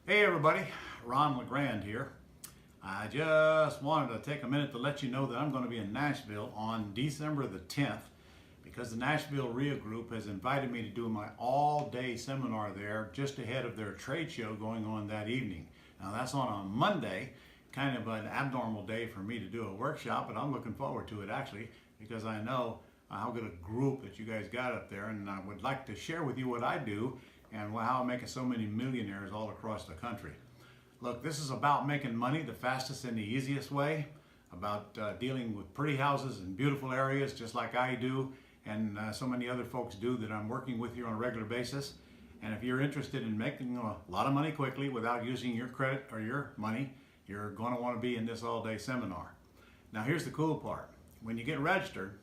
Hey everybody, Ron LeGrand here. I just wanted to take a minute to let you know that I'm going to be in Nashville on December the 10th because the Nashville RIA Group has invited me to do my all-day seminar there just ahead of their trade show going on that evening. Now that's on a Monday, kind of an abnormal day for me to do a workshop, but I'm looking forward to it actually because I know how good a group that you guys got up there, and I would like to share with you what I do and how I'm making so many millionaires all across the country. Look, this is about making money the fastest and the easiest way, about dealing with pretty houses in beautiful areas just like I do and so many other folks do that I'm working with here on a regular basis. And if you're interested in making a lot of money quickly without using your credit or your money, you're going to want to be in this all-day seminar. Now here's the cool part. When you get registered,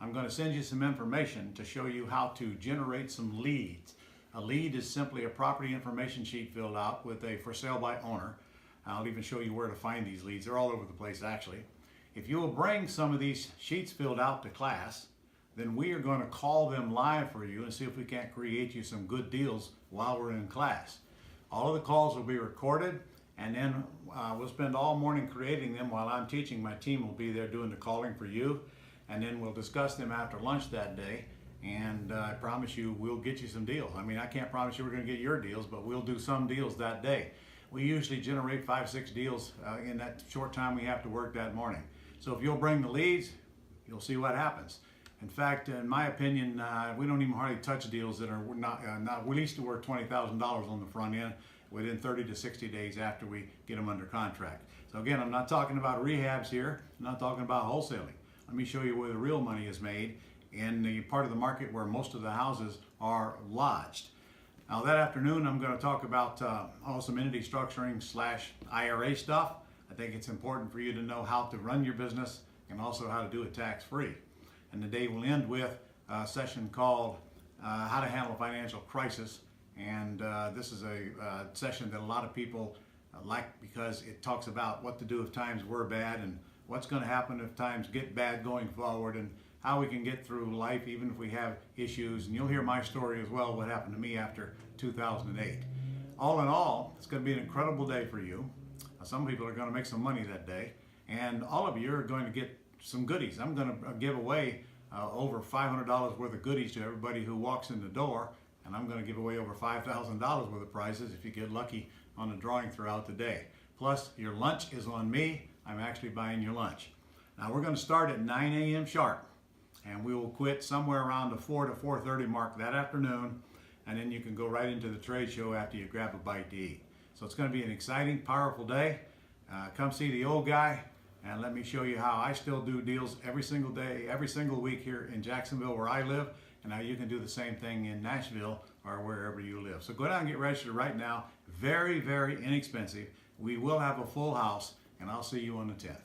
I'm going to send you some information to show you how to generate some leads. A lead is simply a property information sheet filled out with a for sale by owner. I'll even show you where to find these leads. They're all over the place actually. If you will bring some of these sheets filled out to class, then we are going to call them live for you and see if we can't create you some good deals while we're in class. All of the calls will be recorded, and then we'll spend all morning creating them while I'm teaching. My team will be there doing the calling for you, and then we'll discuss them after lunch that day. And I promise you we'll get you some deals. I mean, I can't promise you we're going to get your deals, but we'll do some deals that day. We usually generate 5-6 deals in that short time we have to work that morning. So if you'll bring the leads, you'll see what happens. In fact, in my opinion, we don't even hardly touch deals that are not we used to work $20,000 on the front end within 30 to 60 days after we get them under contract. So again, I'm not talking about rehabs here. I'm not talking about wholesaling. Let me show you where the real money is made in the part of the market where most of the houses are lodged. Now that afternoon I'm going to talk about some entity structuring / IRA stuff. I think it's important for you to know how to run your business and also how to do it tax-free. And the day will end with a session called How to Handle a Financial Crisis. And this is a session that a lot of people like because it talks about what to do if times were bad and what's going to happen if times get bad going forward, and how we can get through life even if we have issues. And you'll hear my story as well, what happened to me after 2008. All in all, it's going to be an incredible day for you. Some people are going to make some money that day, and all of you are going to get some goodies. I'm going to give away over $500 worth of goodies to everybody who walks in the door, and I'm going to give away over $5,000 worth of prizes if you get lucky on the drawing throughout the day. Plus, your lunch is on me. I'm actually buying your lunch. Now we're going to start at 9 a.m. sharp. And we will quit somewhere around the 4 to 4:30 mark that afternoon, and then you can go right into the trade show after you grab a bite to eat. So it's going to be an exciting, powerful day. Come see the old guy, and let me show you how I still do deals every single day, every single week here in Jacksonville where I live, and how you can do the same thing in Nashville or wherever you live. So go down and get registered right now. Very, very inexpensive. We will have a full house, and I'll see you on the 10th.